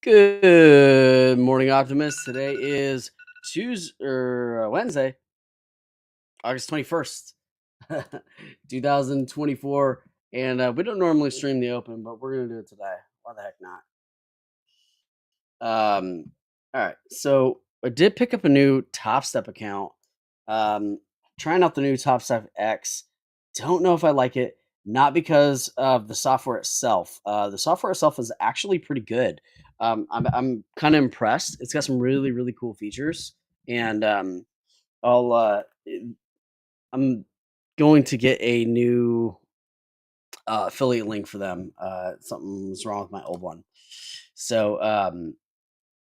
Good morning, Optimist. Today is Tuesday or Wednesday, August 21st, 2024. And we don't normally stream the open, but we're going to do it today. Why the heck not? All right. So I did pick up a new Top Step account. Um, trying out the new Top Step X. Don't know if I like it. Not because of the software itself. The software itself is actually pretty good. I'm kind of impressed. It's got some really really cool features, and I'll I'm going to get a new affiliate link for them. Something's wrong with my old one, so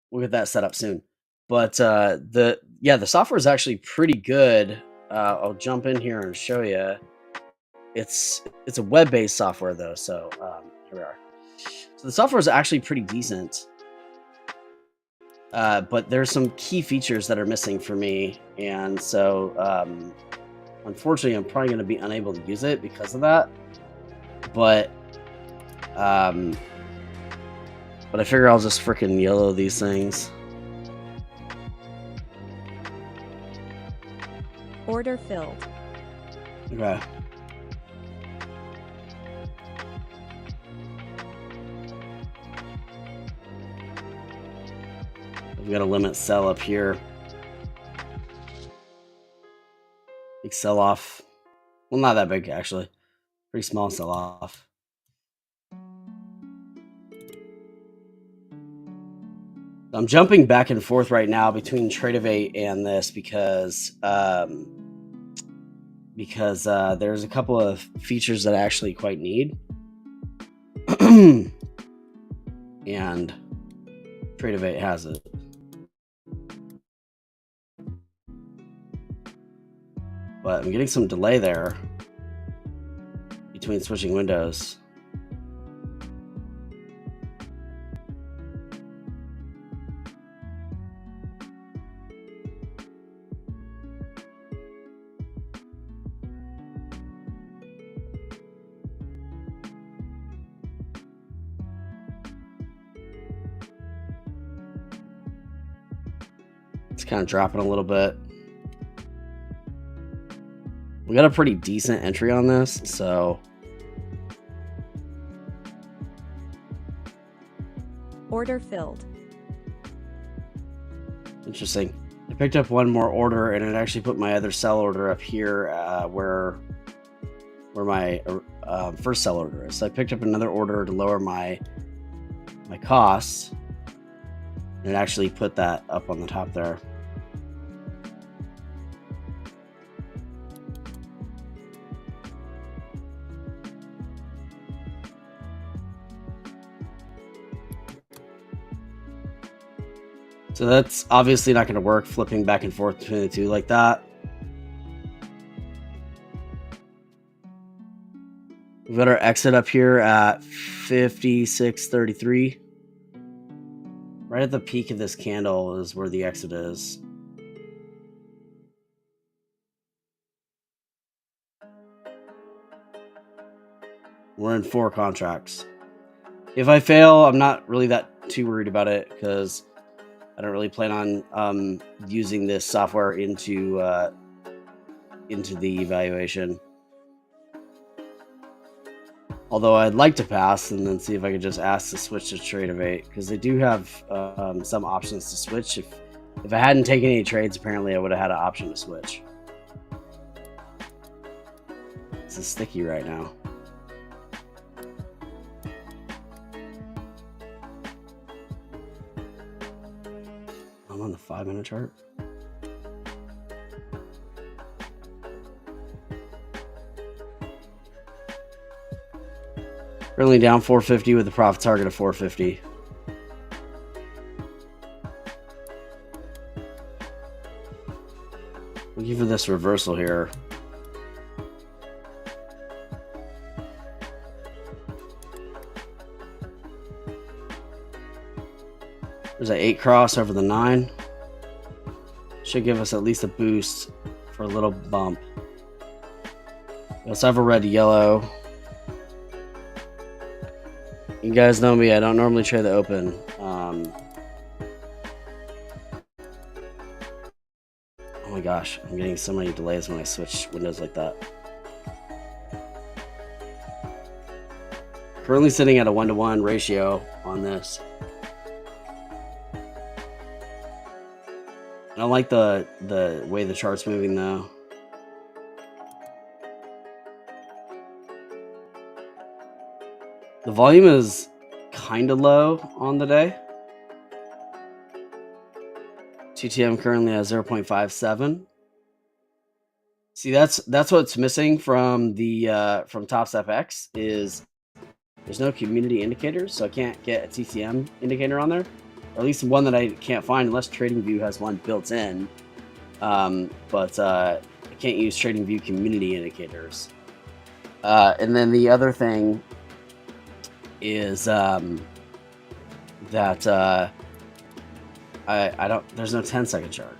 we'll get that set up soon. But the software is actually pretty good. I'll jump in here and show you. It's a web based software though, so here we are. So the software is actually pretty decent, but there's some key features that are missing for me, and so unfortunately, I'm probably going to be unable to use it because of that. But um, I figure I'll just freaking yellow these things. Order filled. Okay. We've got a limit sell up here. Big sell off. Well, not that big actually. Pretty small sell off. I'm jumping back and forth right now between Tradeovate and this because there's a couple of features that I actually quite need. And Tradeovate has it. But I'm getting some delay there between switching windows. It's kind of dropping a little bit. We got a pretty decent entry on this, so Order filled. Interesting. I picked up one more order, and it actually put my other sell order up here, where my first sell order is. So I picked up another order to lower my costs, and it actually put that up on the top there. So that's obviously not going to work, flipping back and forth between the two like that. We've got our exit up here at 56.33. Right at the peak of this candle is where the exit is. We're in 4 contracts. If I fail, I'm not really that too worried about it because I don't really plan on using this software into the evaluation. Although I'd like to pass and then see if I could just ask to switch to Tradeovate, because they do have some options to switch. If I hadn't taken any trades, apparently I would have had an option to switch. This is sticky right now. I'm on the 5-minute chart. Currently down 450 with a profit target of 450. Looking for this reversal here. There's an 8 cross over the 9. Should give us at least a boost for a little bump. We also have a red to yellow. You guys know me. I don't normally trade the open. Oh my gosh, I'm getting so many delays when I switch windows like that. Currently sitting at a 1-to-1 ratio on this. I don't like the way the chart's moving though. The volume is kind of low on the day. TTM currently at 0.57. See, that's what's missing from the from TopStep X is there's no community indicators, so I can't get a TCM indicator on there, or at least one that I can't find unless TradingView has one built in. But I can't use TradingView community indicators. And then the other thing is that I don't. There's no 10-second chart.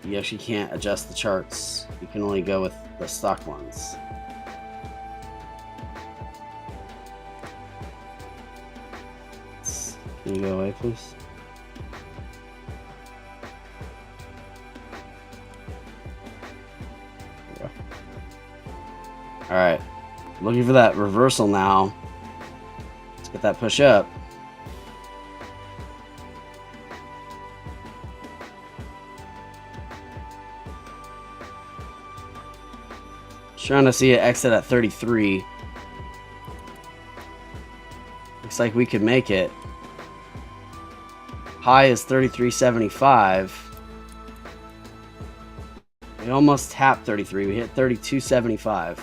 You actually can't adjust the charts. You can only go with the stock ones. Can you go away, please? All right, looking for that reversal now. Let's get that push up. Trying to see it exit at 33. Looks like we could make it. High is 33.75. We almost tapped 33. We hit 32.75.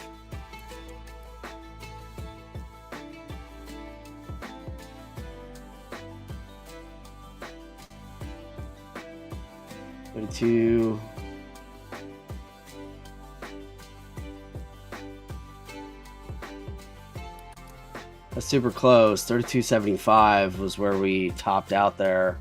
That's super close. 32.75 was where we topped out there.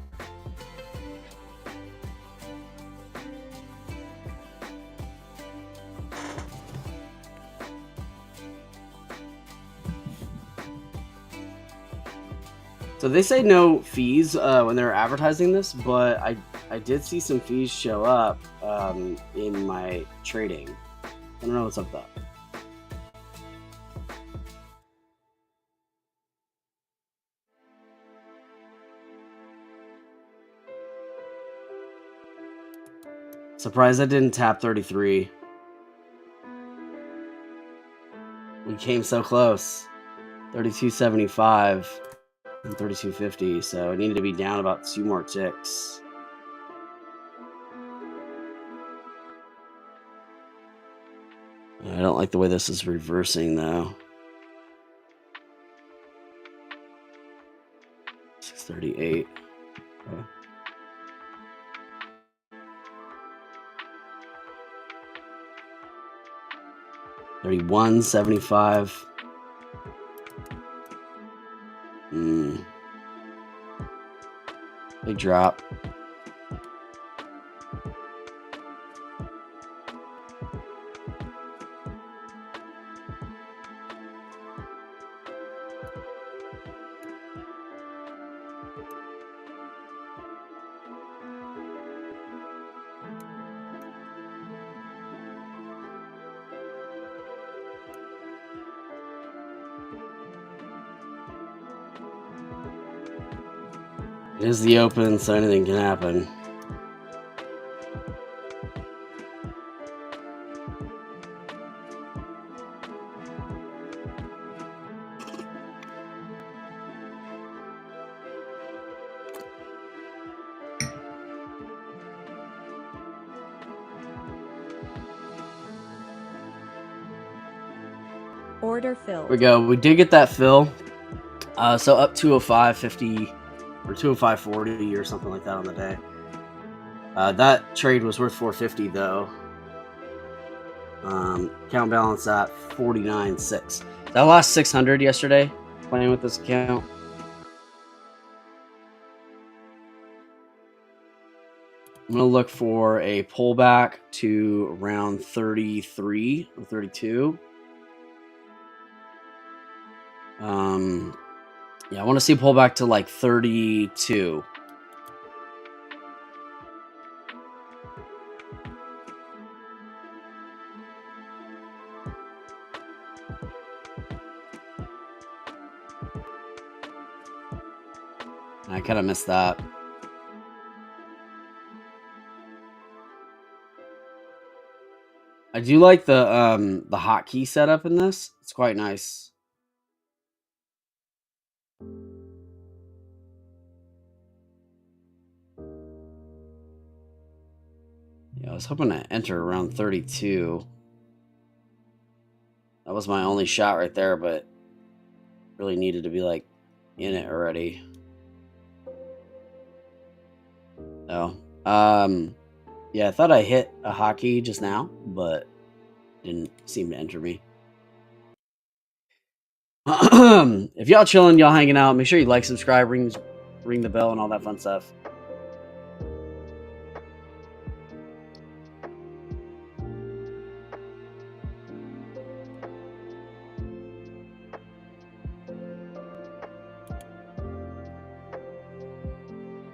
So they say no fees when they're advertising this, but I did see some fees show up in my trading. I don't know what's up with that. Surprised I didn't tap 33. We came so close. 32.75 and 32.50, so it needed to be down about 2 more ticks. I don't like the way this is reversing though. 638. Okay. 31.75. Big drop. It is the open, so anything can happen. Order filled. There we go. We did get that fill. So up 205.50 or 205.40 or something like that on the day. That trade was worth 450 though. Account balance at 49.6. That lost 600 yesterday playing with this account. I'm gonna look for a pullback to around 33 or 32. Yeah, I want to see a pullback to like 32. I kind of missed that. I do like the hotkey setup in this. It's quite nice. Yeah, I was hoping to enter around 32. That was my only shot right there, but really needed to be like in it already. Oh, yeah, I thought I hit a hockey just now, but didn't seem to enter me. If y'all chilling, y'all hanging out, make sure you like, subscribe, ring the bell, and all that fun stuff.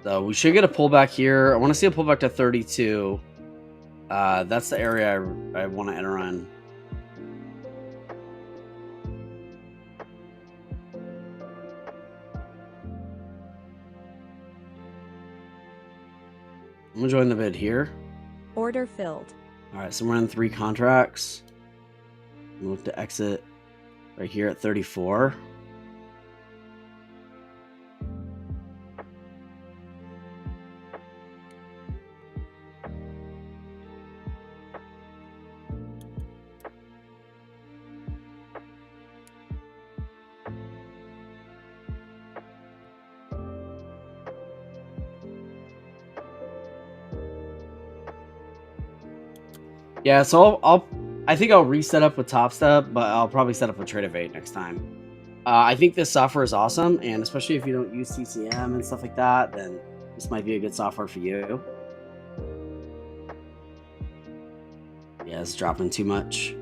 So we should get a pullback here. I want to see a pullback to 32. That's the area I want to enter on. I'm gonna join the bid here. Order filled. All right, so we're in 3 contracts. We'll look to exit right here at 34. Yeah, so I think I'll reset up with Top Step, but I'll probably set up with Trade of 8 next time. I think this software is awesome, and especially if you don't use CCM and stuff like that, then this might be a good software for you. Yeah, it's dropping too much.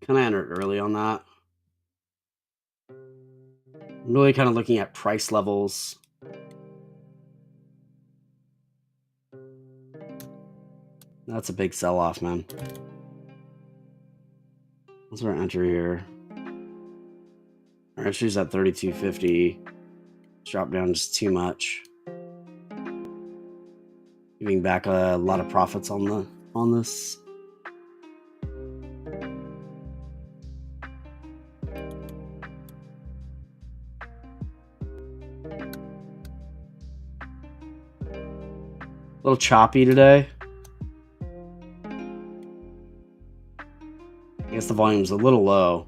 Kind of entered early on that. I'm really kind of looking at price levels. That's a big sell-off, man. Let's enter here. Our entry's at 32.50. Drop down just too much. Giving back a lot of profits on this. A little choppy today. I guess the volume's a little low.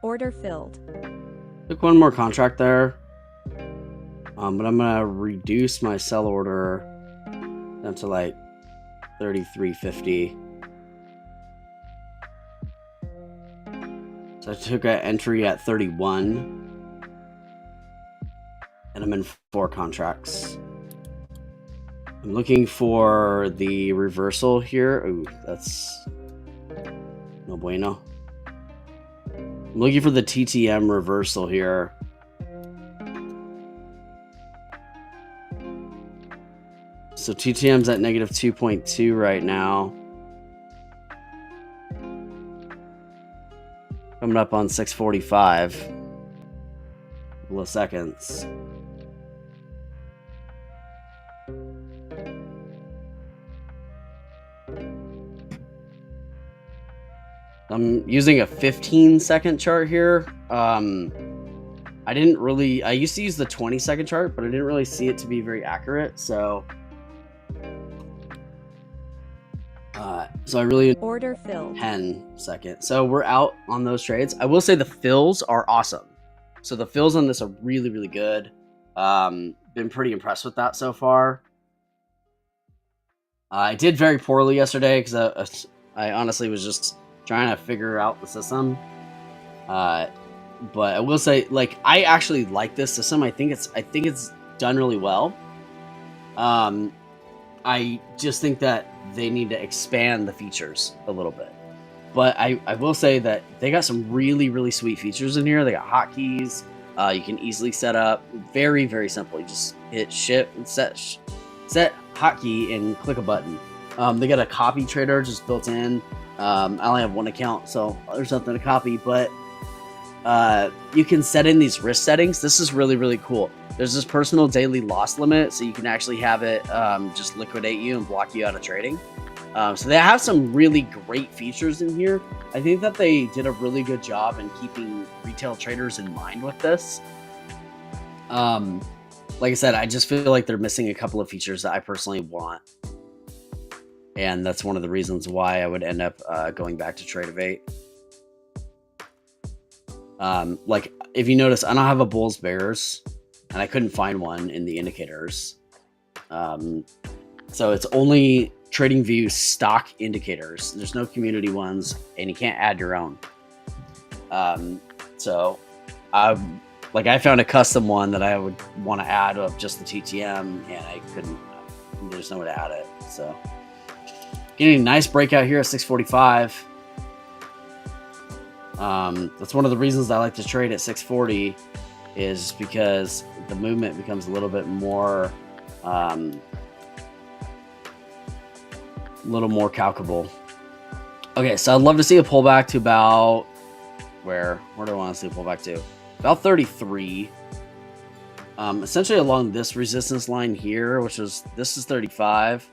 Order filled. Took one more contract there. But I'm gonna reduce my sell order down to like 33.50. So I took an entry at 31. And I'm in 4 contracts. I'm looking for the reversal here. Ooh, that's no bueno. I'm looking for the TTM reversal here. So TTM's at negative 2.2 right now. Coming up on 6:45. A couple of seconds. I'm using a 15-second chart here. I used to use the 20-second chart, but I didn't really see it to be very accurate. So I really Order filled. 10-second. So we're out on those trades. I will say the fills are awesome. So the fills on this are really, really good. been pretty impressed with that so far. I did very poorly yesterday because I honestly was just trying to figure out the system. Uh, but I will say, like, I actually like this system. I think it's done really well. Um, I just think that they need to expand the features a little bit. But I will say that they got some really, really sweet features in here. They got hotkeys. You can easily set up very, very simple. You just hit ship and set hotkey and click a button. They got a copy trader just built in. I only have one account, so there's nothing to copy. But you can set in these risk settings. This is really, really cool. There's this personal daily loss limit, so you can actually have it just liquidate you and block you out of trading. So they have some really great features in here. I think that they did a really good job in keeping retail traders in mind with this. Like I said, I just feel like they're missing a couple of features that I personally want. And that's one of the reasons why I would end up going back to Tradeovate. Like, if you notice, I don't have a Bulls Bears, and I couldn't find one in the indicators. So it's only TradingView stock indicators. There's no community ones, and you can't add your own. So I found a custom one that I would want to add of just the TTM, and I couldn't. There's no way to add it. So getting a nice breakout here at 645. That's one of the reasons I like to trade at 640, is because the movement becomes a little bit more calculable. Okay, so I'd love to see a pullback to about where do I want to see a pullback to? About 33. Essentially along this resistance line here, this is 35.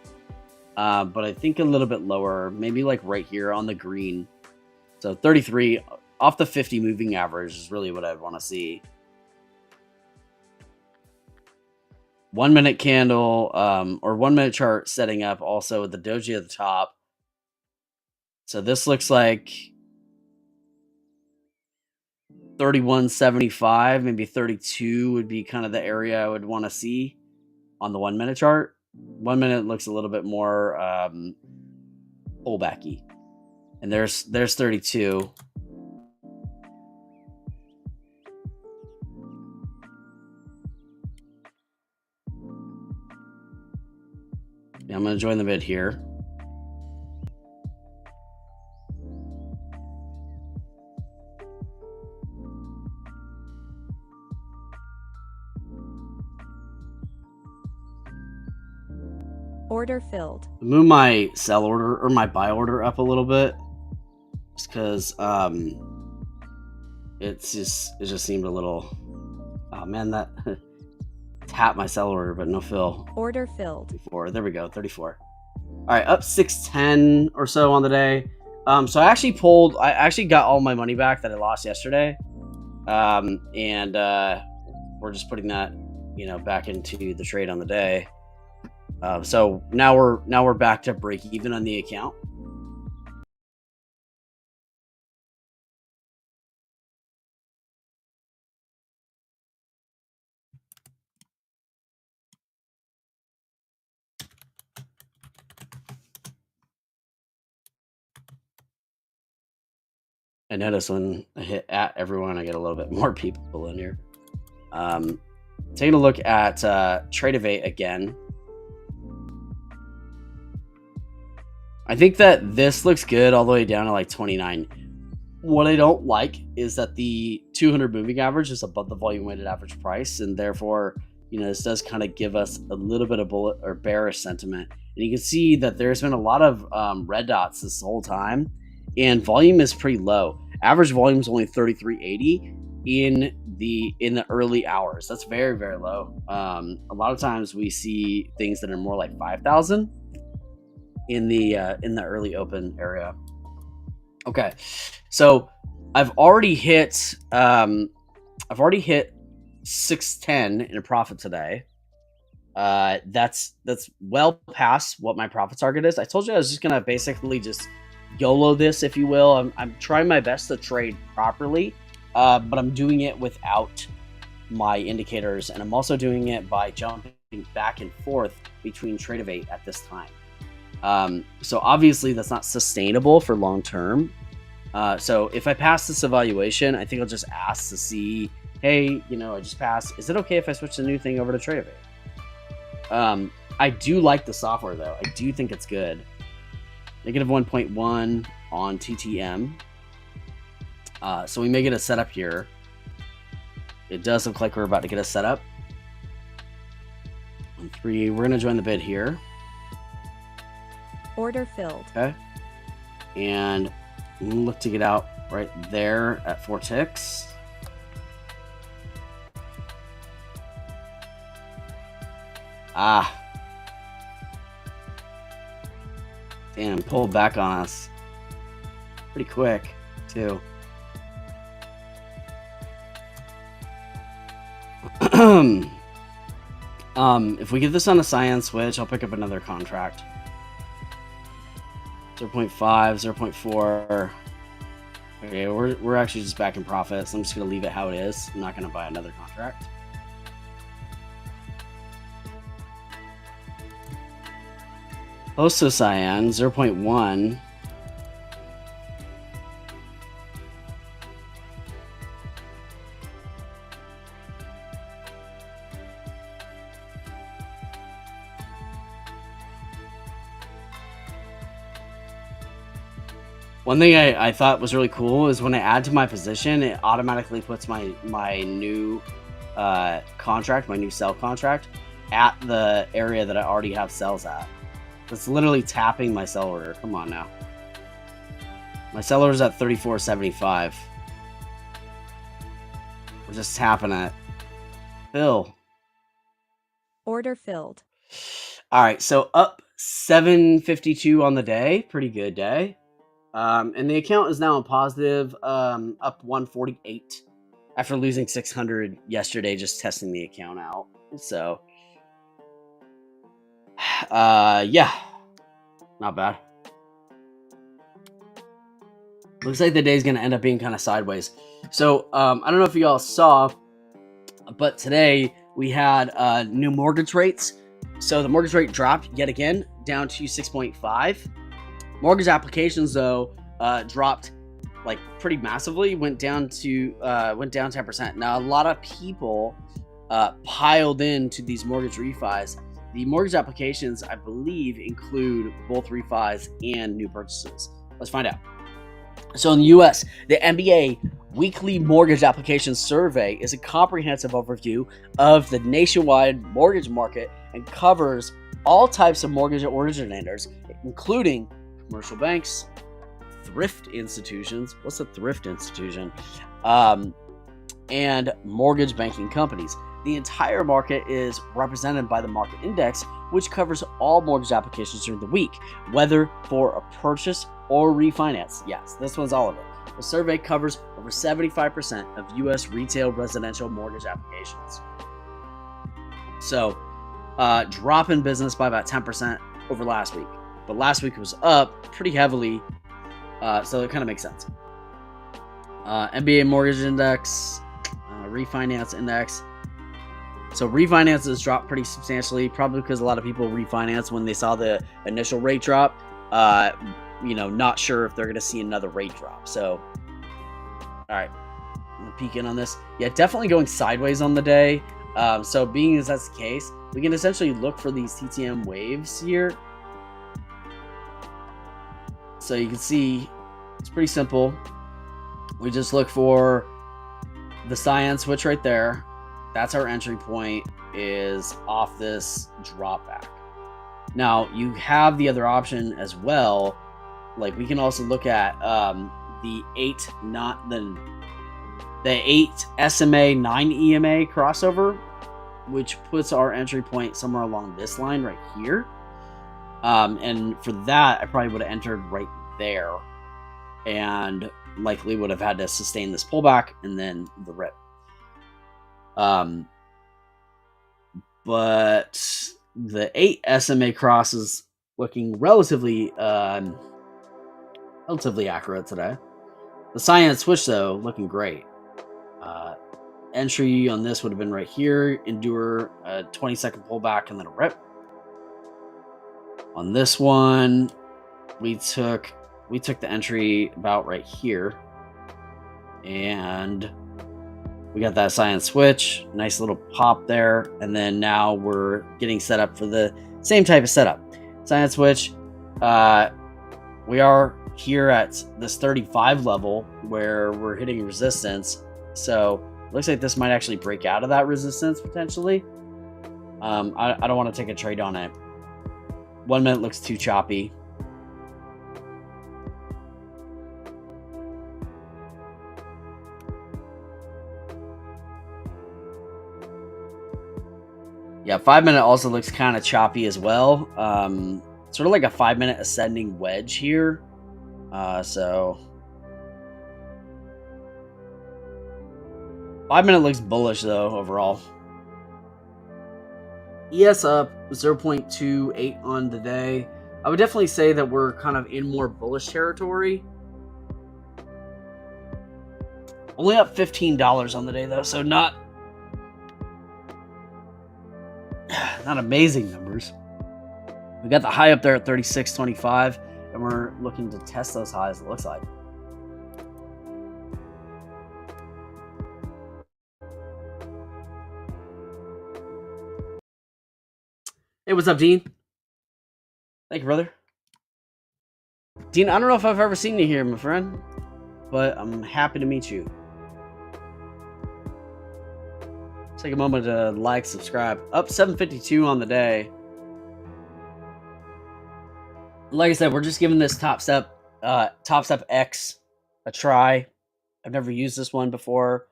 But I think a little bit lower, maybe like right here on the green. So 33 off the 50 moving average is really what I'd want to see. 1 minute candle or 1 minute chart setting up also with the doji at the top. So this looks like 31.75, maybe 32 would be kind of the area I would want to see on the 1 minute chart. 1 minute looks a little bit more pullbacky. And there's 32. Yeah, I'm going to join the bid here. Order filled. Move my sell order or my buy order up a little bit, just because it just seemed a little. Oh man, that tap my sell order, but no fill. Order filled. 34. There we go, 34. All right, up 610 or so on the day. So I actually got all my money back that I lost yesterday, and we're just putting that, back into the trade on the day. So now we're back to break even on the account. I notice when I hit at everyone, I get a little bit more people in here. Taking a look at Tradeovate again. I think that this looks good all the way down to like 29. What I don't like is that the 200 moving average is above the volume weighted average price, and therefore, this does kind of give us a little bit of bullet or bearish sentiment. And you can see that there's been a lot of red dots this whole time, and volume is pretty low. Average volume is only 3380 in the early hours. That's very, very low. A lot of times we see things that are more like 5,000 in the early open area. Okay, so I've already hit 610 in a profit today. That's well past what my profit target is. I told you I was just gonna basically just YOLO this, if you will. I'm trying my best to trade properly, but I'm doing it without my indicators, and I'm also doing it by jumping back and forth between Tradeovate at this time. So obviously that's not sustainable for long term. So if I pass this evaluation, I think I'll just ask to see, hey, I just passed. Is it okay if I switch the new thing over to Tradeovate? I do like the software though. I do think it's good. Negative 1.1 on TTM. So we may get a setup here. It does look like we're about to get a setup. On 3, we're going to join the bid here. Order filled. Okay. And we'll look to get out right there at 4 ticks. Damn, pulled back on us. Pretty quick, too. If we get this on a cyan switch, I'll pick up another contract. 0.5, 0.4. Okay, we're actually just back in profit, so I'm just going to leave it how it is. I'm not going to buy another contract. Close to cyan, 0.1. One thing I thought was really cool is when I add to my position, it automatically puts my new contract, my new sell contract, at the area that I already have sells at. It's literally tapping my sell order. Come on now. My sell order's at 34.75. We're just tapping it. Fill. Order filled. All right, so up 752 on the day. Pretty good day. And the account is now in positive, up 148 after losing 600 yesterday, just testing the account out. So, yeah, not bad. Looks like the day's going to end up being kind of sideways. So, I don't know if you all saw, but today we had new mortgage rates. So the mortgage rate dropped yet again down to 6.5. Mortgage applications, though, dropped like pretty massively. Went down 10%. Now, a lot of people piled into these mortgage refis. The mortgage applications, I believe, include both refis and new purchases. Let's find out. So in the U.S., the MBA Weekly Mortgage Application Survey is a comprehensive overview of the nationwide mortgage market and covers all types of mortgage originators, including commercial banks, thrift institutions. What's a thrift institution? And mortgage banking companies. The entire market is represented by the market index, which covers all mortgage applications during the week, whether for a purchase or refinance. Yes, this one's all of it. The survey covers over 75% of U.S. retail residential mortgage applications. So, drop in business by about 10% over last week. But last week was up pretty heavily, so it kind of makes sense. MBA mortgage index, refinance index. So refinances dropped pretty substantially, probably because a lot of people refinance when they saw the initial rate drop. Not sure if they're going to see another rate drop. So, all right, I'm going to peek in on this. Yeah, definitely going sideways on the day. So being as that's the case, we can essentially look for these TTM waves here. So you can see it's pretty simple. We just look for the cyan switch right there. That's our entry point, is off this drop back. Now you have the other option as well. Like we can also look at the 8 SMA 9 EMA crossover, which puts our entry point somewhere along this line right here. And for that, I probably would have entered right there and likely would have had to sustain this pullback and then the rip. But the 8 SMA cross is looking relatively accurate today. The cyan switch, though, looking great. entry on this would have been right here. Endure a 20-second pullback and then a rip. On this one, we took the entry about right here, and we got that silent switch, nice little pop there, and then now we're getting set up for the same type of setup. Silent switch. We are here at this 35 level where we're hitting resistance, so it looks like this might actually break out of that resistance potentially. I don't want to take a trade on it. 1 minute looks too choppy. Yeah, 5 minute also looks kind of choppy as well. Sort of like a 5 minute ascending wedge here. So 5 minute looks bullish though overall. ES up 0.28 on the day. I would definitely say that we're kind of in more bullish territory. Only up $15 on the day though, so not amazing numbers. We got the high up there at 36.25, and we're looking to test those highs, it looks like. Hey, what's up, Dean? Thank you, brother. Dean, I don't know if I've ever seen you here, my friend, but I'm happy to meet you. Take a moment to like, subscribe. Up 752 on the day. Like I said, we're just giving this Top Step X a try. I've never used this one before.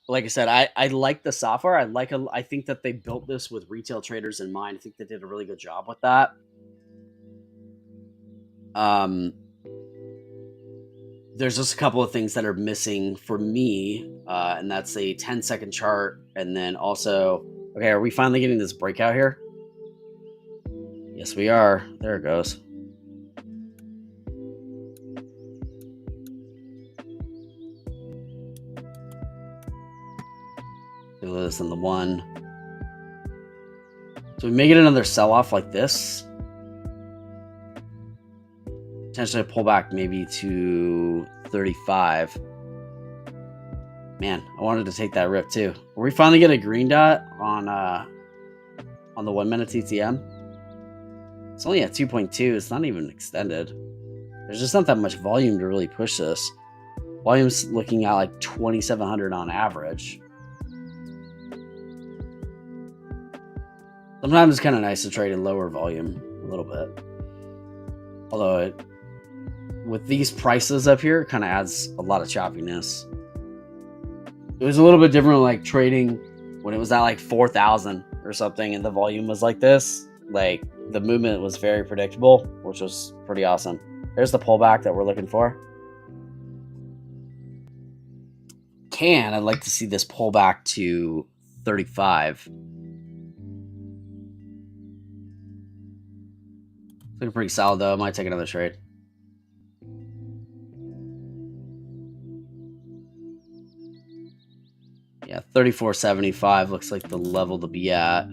Like I said, I like the software. I think that they built this with retail traders in mind. I think they did a really good job with that. There's just a couple of things that are missing for me, and that's a 10-second chart, and then also, okay, are we finally getting this breakout here? Yes, we are. There it goes. Do this in the one. So we may get another sell-off like this. Potentially a pullback maybe to 35. Man, I wanted to take that rip too. Are we finally get a green dot on the 1 minute TTM? It's only at 2.2. It's not even extended. There's just not that much volume to really push this. Volume's looking at like 2,700 on average. Sometimes it's kind of nice to trade in lower volume a little bit. Although with these prices up here, it kind of adds a lot of choppiness. It was a little bit different like trading when it was at like 4,000 or something and the volume was like this. Like the movement was very predictable, which was pretty awesome. There's the pullback that we're looking for. I'd like to see this pullback to 35. Looking pretty solid though. I might take another trade. Yeah, 34.75 looks like the level to be at.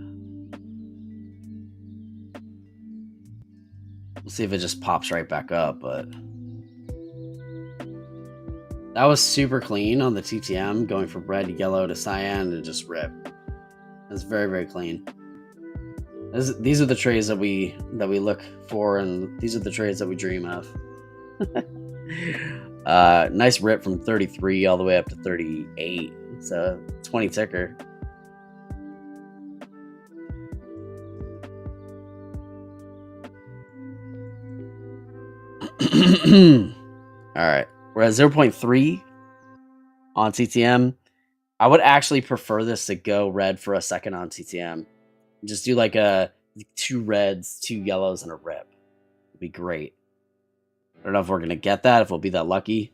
We'll see if it just pops right back up, but that was super clean on the TTM, going from red to yellow to cyan and just rip. That's very, very clean. These are the trades that we look for, and these are the trades that we dream of. Nice rip from 33 all the way up to 38. So 20 ticker. All right, we're at 0.3 on TTM. I would actually prefer this to go red for a second on TTM. Just do like a 2 reds, 2 yellows, and a rip. It'd be great. I don't know if we're gonna get that, if we'll be that lucky.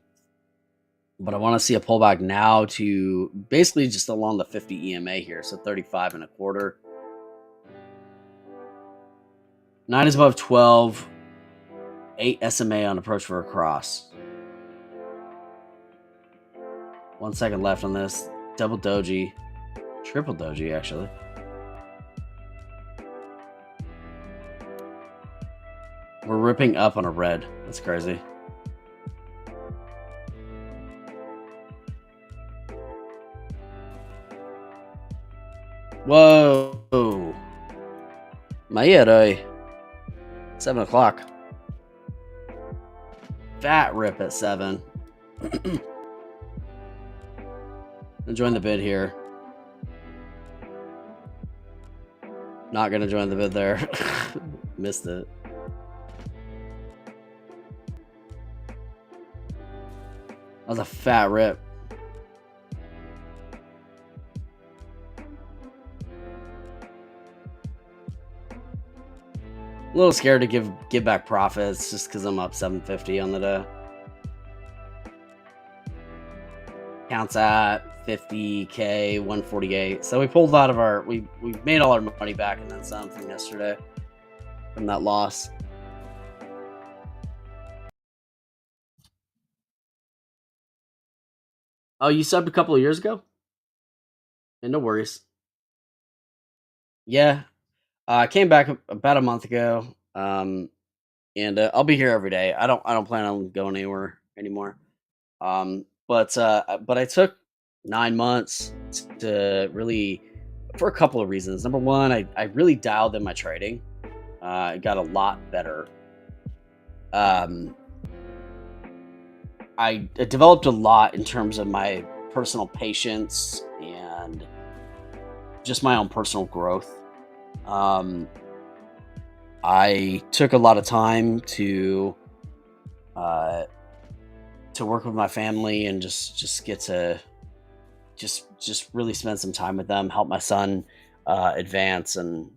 But I want to see a pullback now to basically just along the 50 EMA here, so 35.25. 9 is above 12. 8 SMA on approach for a cross. 1 second left on this. Double doji. Triple doji, actually. We're ripping up on a red. That's crazy. Whoa. Mayere. 7 o'clock. Fat rip at 7. Join the bid here. Not gonna join the bid there. Missed it. That was a fat rip. A little scared to give back profits just because I'm up 750 on the day. Counts at 50K, 148. So we pulled out of our we made all our money back and then some from yesterday from that loss. Oh, you subbed a couple of years ago? Yeah, no worries. Yeah, I came back about a month ago, and I'll be here every day. I don't plan on going anywhere anymore. But I took 9 months to really, for a couple of reasons. Number one, I really dialed in my trading. It got a lot better. Um, I developed a lot in terms of my personal patience and just my own personal growth. Um, I took a lot of time uh, to work with my family and just get to just really spend some time with them, help my son advance, and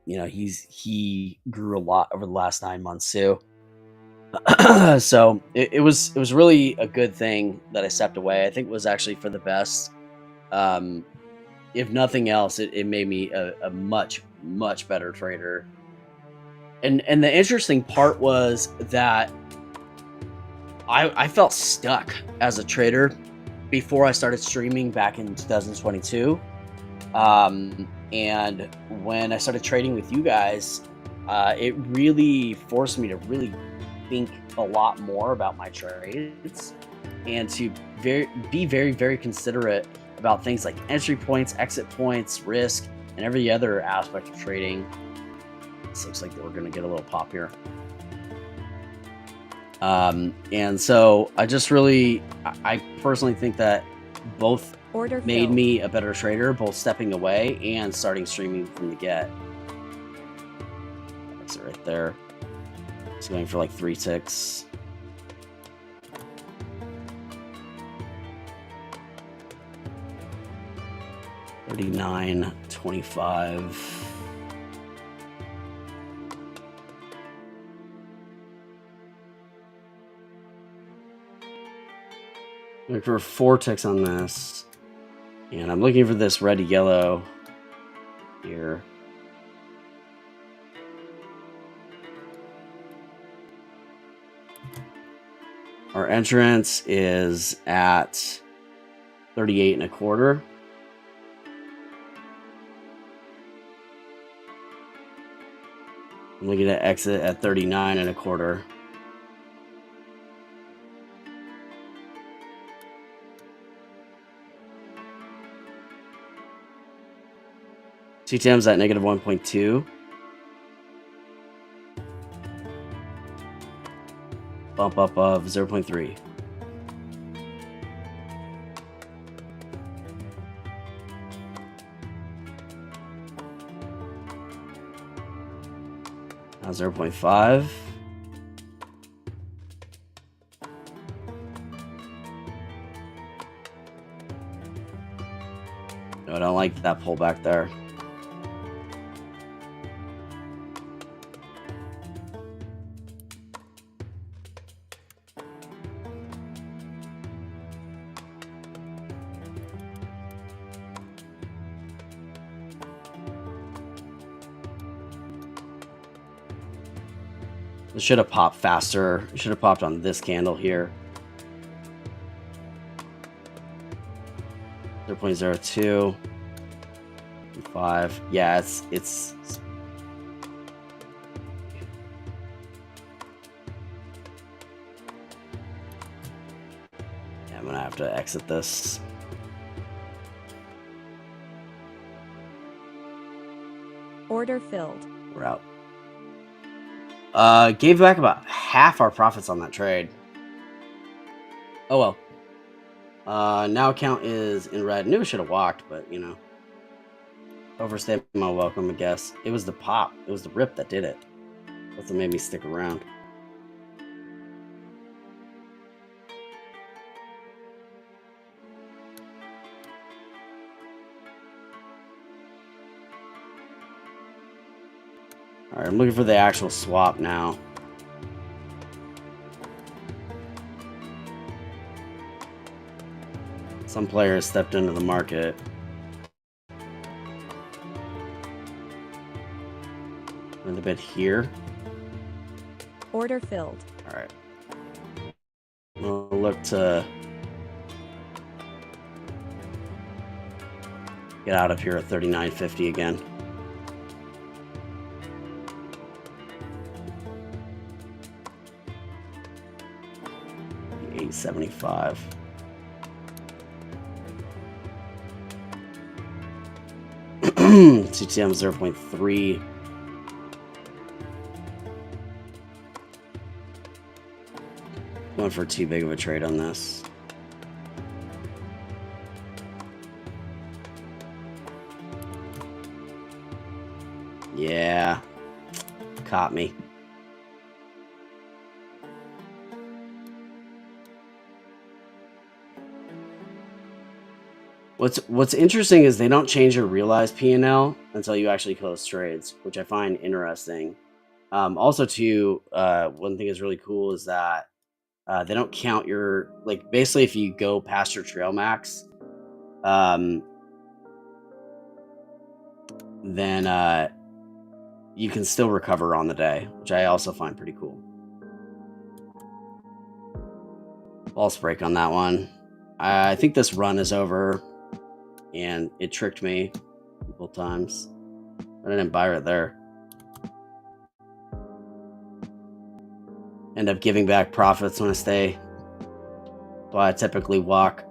he grew a lot over the last 9 months too. So it was really a good thing that I stepped away. I think it was actually for the best. Um, if nothing else, it made me a much better trader. And the interesting part was that I felt stuck as a trader before I started streaming back in 2022. And when I started trading with you guys, it really forced me to really think a lot more about my trades and to very considerate about things like entry points, exit points, risk, and every other aspect of trading. This looks like we're going to get a little pop here. And so I personally think that both Order made filled. me a better trader, both stepping away and starting streaming from the get. That's it right there. It's going for like 3 ticks. $39.25. Looking for 4 ticks on this. And I'm looking for this red to yellow here. Our entrance is at 38 and a quarter. I'm looking to exit at 39 and a quarter. CTM's at negative 1.2. Bump up of 0.3. Now 0.5. No, I don't like that pullback there. It should have popped faster. It should have popped on this candle here. 0.02. 5. Yeah, it's yeah, I'm gonna have to exit this. Order filled. We're out. Gave back about half our profits on that trade. Oh well. Now account is in red. Knew I should have walked, but you know, overstayed my welcome. I guess it was the pop. It was the rip that did it. That's what made me stick around. All right, I'm looking for the actual swap now. Some players stepped into the market. In the bid here. Order filled. All right. We'll look to get out of here at 39.50 again. $8.75. CTM 0.3. Going for too big of a trade on this. Yeah, caught me. What's interesting is they don't change your realized P&L until you actually close trades, which I find interesting. Also, too, one thing is really cool is that they don't count your, like, basically if you go past your trail max, then you can still recover on the day, which I also find pretty cool. False break on that one. I think this run is over, and it tricked me both times. I didn't buy it there. End up giving back profits when I stay. Why I typically walk.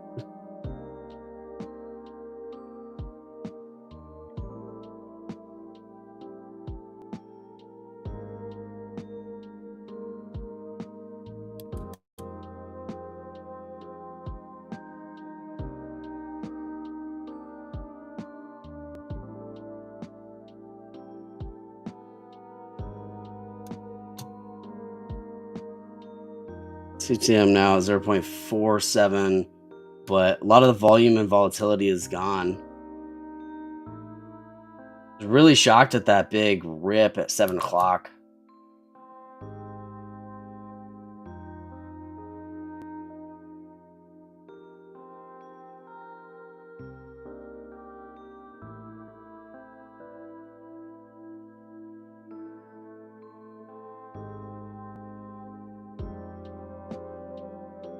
CTM now is 0.47, but a lot of the volume and volatility is gone. I was really shocked at that big rip at 7 o'clock.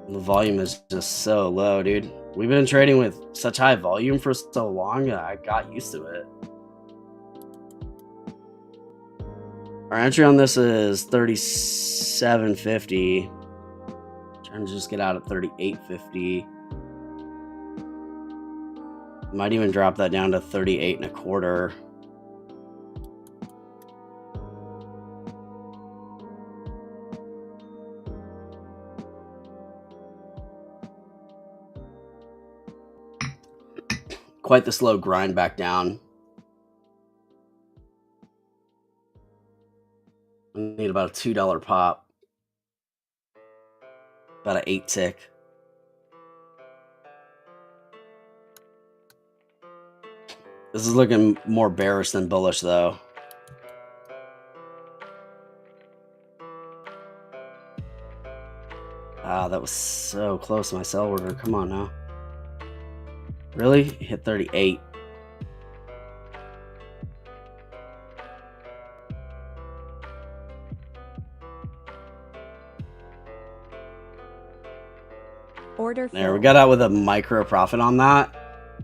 The volume is just so low, dude. We've been trading with such high volume for so long, I got used to it. Our entry on this is 37.50. Trying to just get out at 38.50. Might even drop that down to 38.25. Quite the slow grind back down. I need about a $2 pop. About an 8 tick. This is looking more bearish than bullish, though. Ah, that was so close to my sell order. Come on now. Really? Hit 38. Order There, we filled. got out with a micro profit on that.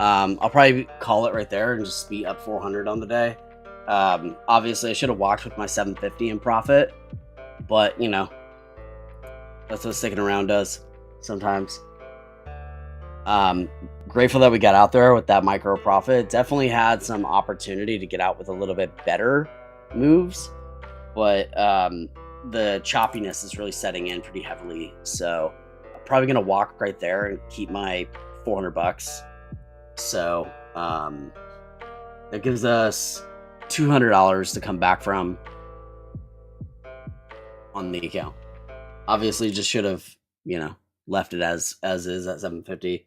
I'll probably call it right there and just be up 400 on the day. Obviously, I should have walked with my 750 in profit, but that's what sticking around does sometimes. Um, Grateful that we got out there with that micro profit. Definitely had some opportunity to get out with a little bit better moves, but the choppiness is really setting in pretty heavily. So I'm probably gonna walk right there and keep my 400 bucks. So that gives us $200 to come back from on the account. Obviously, just should have left it as is at 750.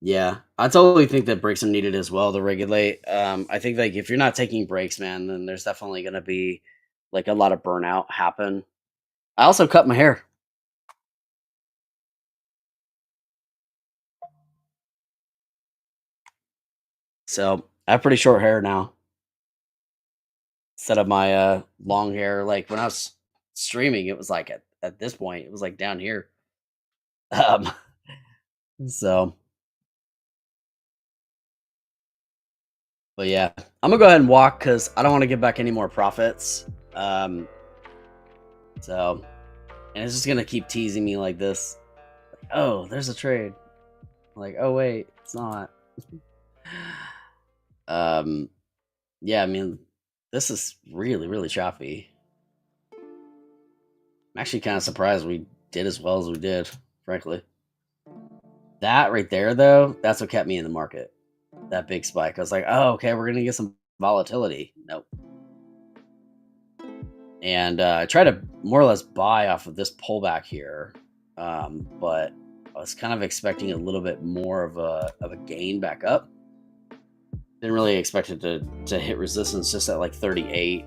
Yeah, I totally think that breaks are needed as well to regulate. I think like if you're not taking breaks, man, then there's definitely gonna be like a lot of burnout happen. I also cut my hair, so I have pretty short hair now instead of my long hair. Like when I was streaming, it was like at this point, it was like down here. Um, so, but yeah, I'm gonna go ahead and walk because I don't want to give back any more profits. Um, so, and it's just gonna keep teasing me like this. Like, oh, there's a trade. Like, oh wait, it's not. um, yeah, I mean, this is really, really choppy. I'm actually kind of surprised we did as well as we did, frankly. That right there, though, that's what kept me in the market. That big spike. I was like, oh, okay, we're gonna get some volatility. Nope. And I try to more or less buy off of this pullback here, but I was kind of expecting a little bit more of a gain back up. Didn't really expect it to hit resistance just at like 38.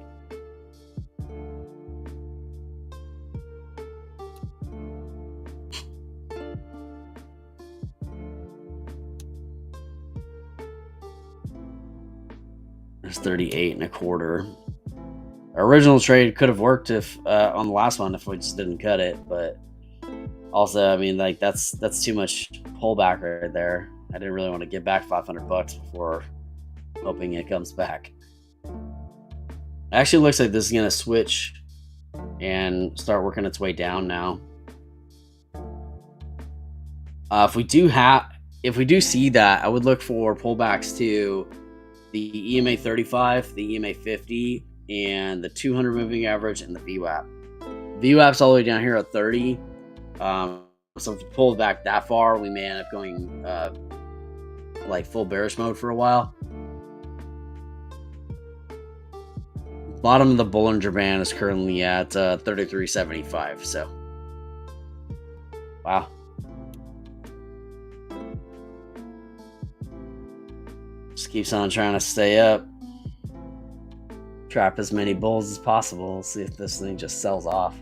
There's 38 and a quarter. Our original trade could have worked if on the last one if we just didn't cut it, but also I mean like that's too much pullback right there. I didn't really want to give back 500 bucks before hoping it comes back. It actually looks like this is gonna switch and start working its way down now. If we do see that, I would look for pullbacks to the EMA 35, the EMA 50, and the 200 moving average and the VWAP. VWAP's all the way down here at 30. So if we pull back that far, we may end up going like full bearish mode for a while. Bottom of the Bollinger Band is currently at 33.75. So, wow. Just keeps on trying to stay up. Trap as many bulls as possible. See if this thing just sells off.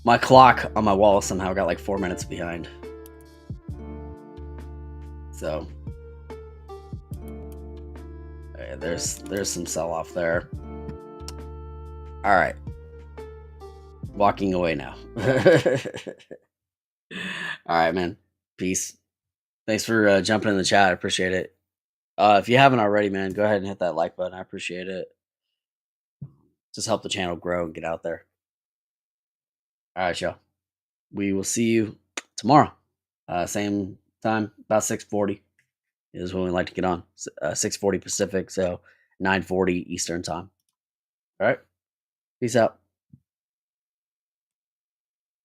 My clock on my wall somehow got like 4 minutes behind. So okay, there's some sell off there. All right, walking away now. All right, man. Peace. Thanks for jumping in the chat. I appreciate it. If you haven't already, man, go ahead and hit that like button. I appreciate it. Just help the channel grow and get out there. All right, y'all. We will see you tomorrow. Same time, about 6:40 is when we like to get on. 6:40 Pacific, so 9:40 Eastern time. All right. Peace out.